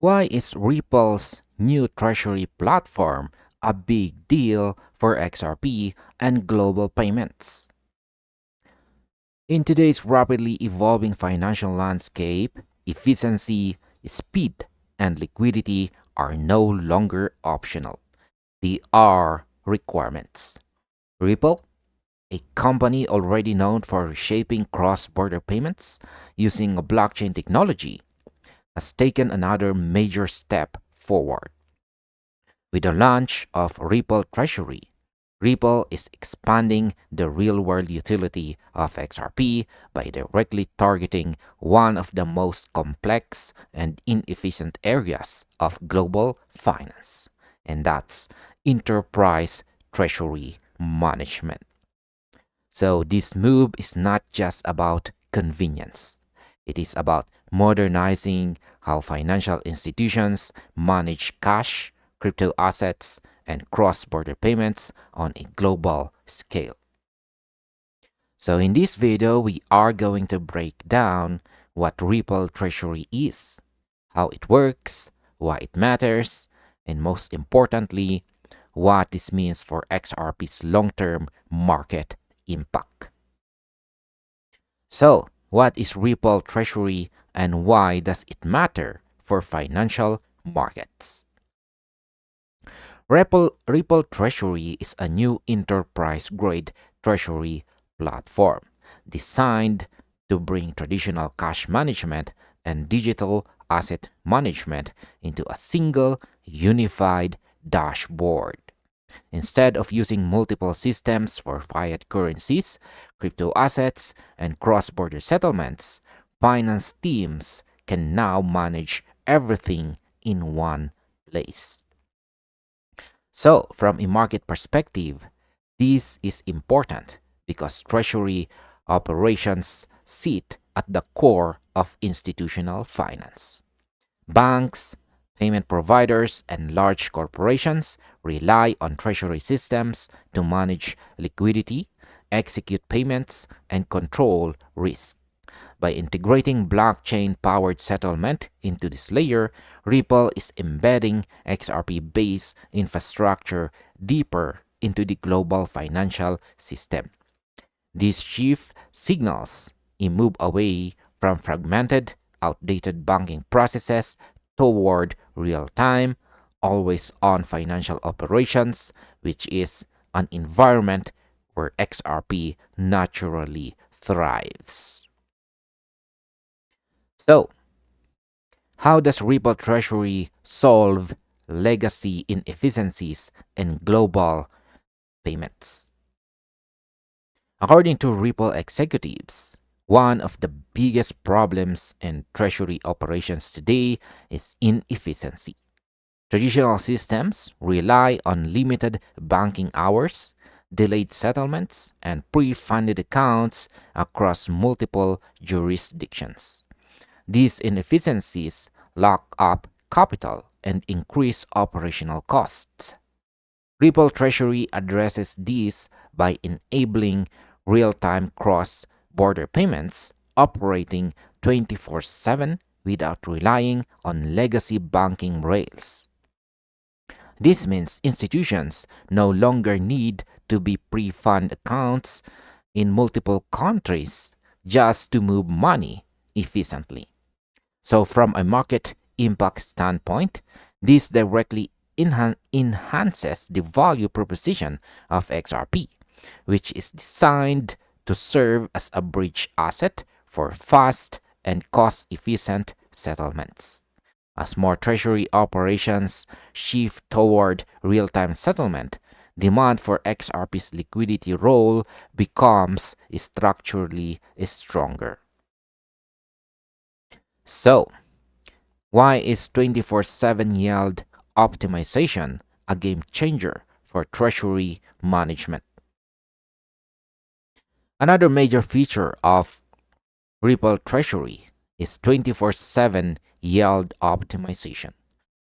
Why is Ripple's new treasury platform a big deal for XRP and global payments? In today's rapidly evolving financial landscape, efficiency, speed, and liquidity are no longer optional. They are requirements. Ripple, a company already known for reshaping cross-border payments using blockchain technology, has taken another major step forward. With the launch of Ripple Treasury, Ripple is expanding the real-world utility of XRP by directly targeting one of the most complex and inefficient areas of global finance, and that's enterprise treasury management. So this move is not just about convenience. It is about modernizing how financial institutions manage cash, crypto assets, and cross-border payments on a global scale. So in this video, we are going to break down what Ripple Treasury is, how it works, why it matters, and most importantly, what this means for XRP's long-term market impact. So, what is Ripple Treasury and why does it matter for financial markets? Ripple Treasury is a new enterprise-grade treasury platform designed to bring traditional cash management and digital asset management into a single unified dashboard. Instead of using multiple systems for fiat currencies, crypto assets, and cross-border settlements, finance teams can now manage everything in one place. So, from a market perspective, this is important because treasury operations sit at the core of institutional finance. Banks, payment providers, and large corporations rely on treasury systems to manage liquidity, execute payments, and control risk. By integrating blockchain-powered settlement into this layer, Ripple is embedding XRP-based infrastructure deeper into the global financial system. This shift signals a move away from fragmented, outdated banking processes toward real-time, always-on financial operations, which is an environment where XRP naturally thrives. So, how does Ripple Treasury solve legacy inefficiencies in global payments? According to Ripple executives, one of the biggest problems in treasury operations today is inefficiency. Traditional systems rely on limited banking hours, delayed settlements, and pre-funded accounts across multiple jurisdictions. These inefficiencies lock up capital and increase operational costs. Ripple Treasury addresses this by enabling real-time cross-border payments operating 24/7 without relying on legacy banking rails. This means institutions no longer need to be pre-fund accounts in multiple countries just to move money efficiently. So from a market impact standpoint, this directly enhances the value proposition of XRP, which is designed to serve as a bridge asset for fast and cost-efficient settlements. As more treasury operations shift toward real-time settlement, demand for XRP's liquidity role becomes structurally stronger. So, why is 24/7 yield optimization a game changer for treasury management? Another major feature of Ripple Treasury is 24/7 yield optimization.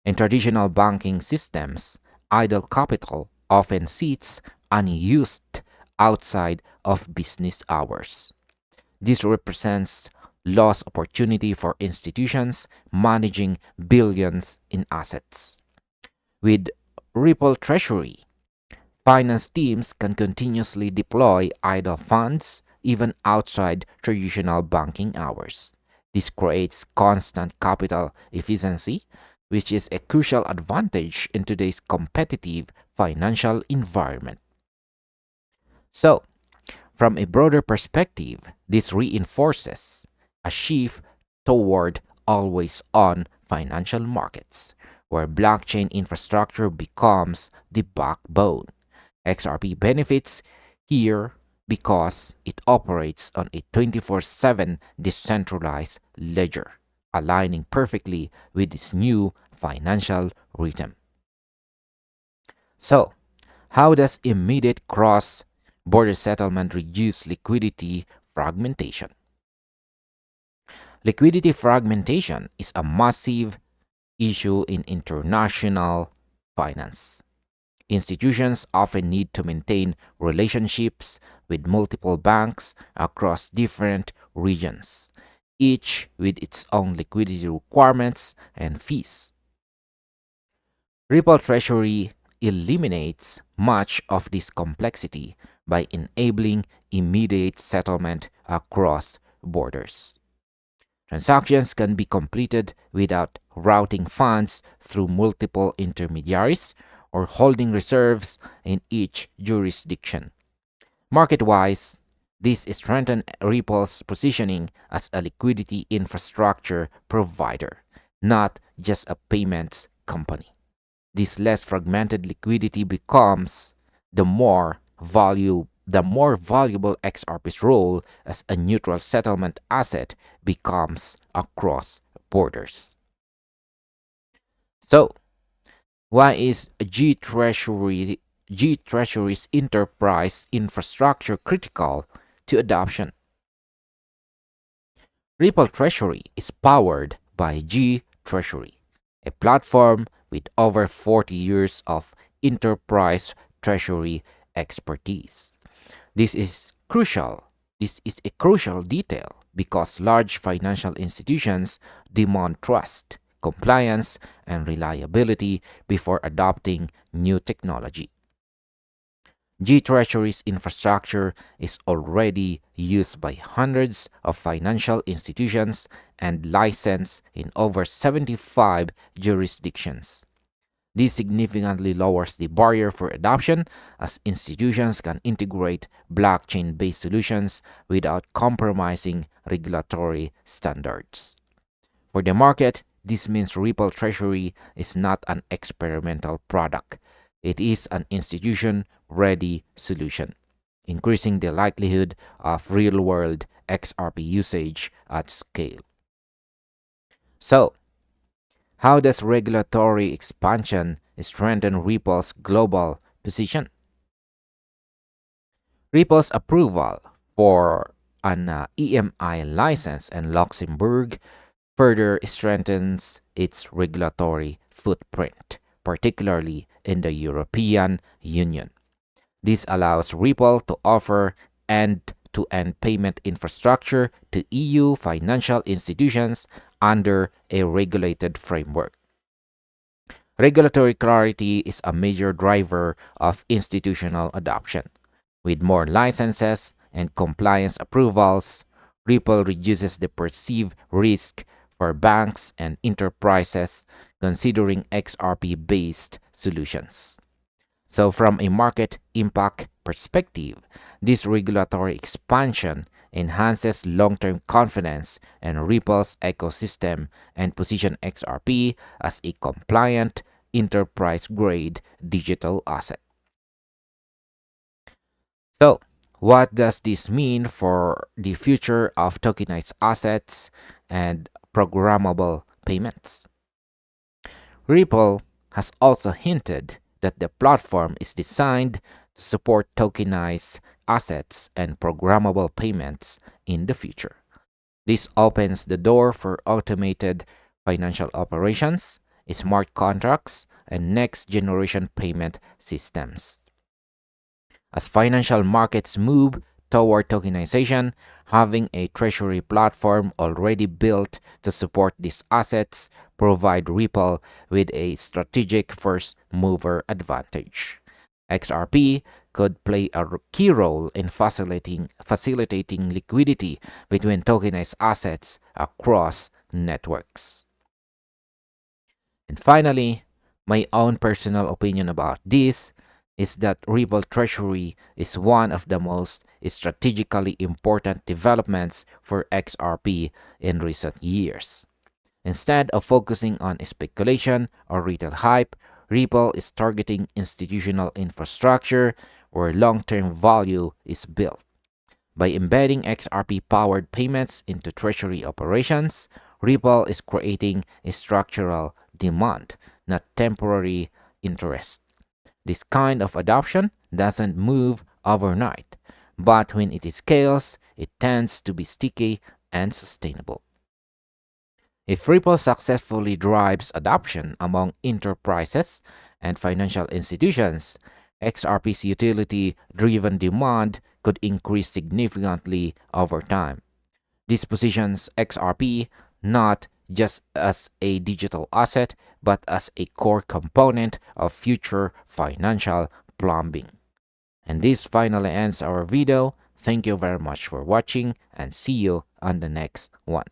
In traditional banking systems, idle capital often sits unused outside of business hours. This represents lost opportunity for institutions managing billions in assets. With Ripple Treasury, finance teams can continuously deploy idle funds even outside traditional banking hours. This creates constant capital efficiency, which is a crucial advantage in today's competitive financial environment. So, from a broader perspective, this reinforces a shift toward always on financial markets, where blockchain infrastructure becomes the backbone. XRP benefits here because it operates on a 24/7 decentralized ledger, aligning perfectly with this new financial rhythm. So, how does immediate cross border settlement reduce liquidity fragmentation? Liquidity fragmentation is a massive issue in international finance. Institutions often need to maintain relationships with multiple banks across different regions, each with its own liquidity requirements and fees. Ripple Treasury eliminates much of this complexity by enabling immediate settlement across borders. Transactions can be completed without routing funds through multiple intermediaries or holding reserves in each jurisdiction. Market-wise, this strengthens Ripple's positioning as a liquidity infrastructure provider, not just a payments company. This less fragmented liquidity becomes the more valuable XRP's role as a neutral settlement asset becomes across borders. So, why is G Treasury's enterprise infrastructure critical to adoption? Ripple Treasury is powered by G Treasury, a platform with over 40 years of enterprise treasury expertise. This is crucial. This is a crucial detail because large financial institutions demand trust, compliance, and reliability before adopting new technology. G Treasury's infrastructure is already used by hundreds of financial institutions and licensed in over 75 jurisdictions. This significantly lowers the barrier for adoption as institutions can integrate blockchain based solutions without compromising regulatory standards. For the market, this means Ripple Treasury is not an experimental product. It is an institution ready solution, increasing the likelihood of real world XRP usage at scale. So, how does regulatory expansion strengthen Ripple's global position? Ripple's approval for an EMI license in Luxembourg further strengthens its regulatory footprint, particularly in the European Union. This allows Ripple to offer end-to-end payment infrastructure to EU financial institutions under a regulated framework. Regulatory clarity is a major driver of institutional adoption. With more licenses and compliance approvals, Ripple reduces the perceived risk for banks and enterprises considering XRP based solutions. So, from a market impact perspective, this regulatory expansion enhances long term confidence in Ripple's ecosystem and position XRP as a compliant, enterprise grade digital asset. So, what does this mean for the future of tokenized assets and programmable payments? Ripple has also hinted that the platform is designed to support tokenized assets and programmable payments in the future. This opens the door for automated financial operations, smart contracts, and next generation payment systems. As financial markets move toward tokenization, having a treasury platform already built to support these assets provide Ripple with a strategic first mover advantage. XRP could play a key role in facilitating liquidity between tokenized assets across networks. And finally, my own personal opinion about this is that Ripple Treasury is one of the most strategically important developments for XRP in recent years. Instead of focusing on speculation or retail hype, Ripple is targeting institutional infrastructure where long term value is built. By embedding XRP powered payments into treasury operations, Ripple is creating a structural demand, not temporary interest. This kind of adoption doesn't move overnight, but when it scales, it tends to be sticky and sustainable. If Ripple successfully drives adoption among enterprises and financial institutions, XRP's utility driven demand could increase significantly over time. This positions XRP not just as a digital asset, but as a core component of future financial plumbing. And this finally ends our video. Thank you very much for watching and see you on the next one.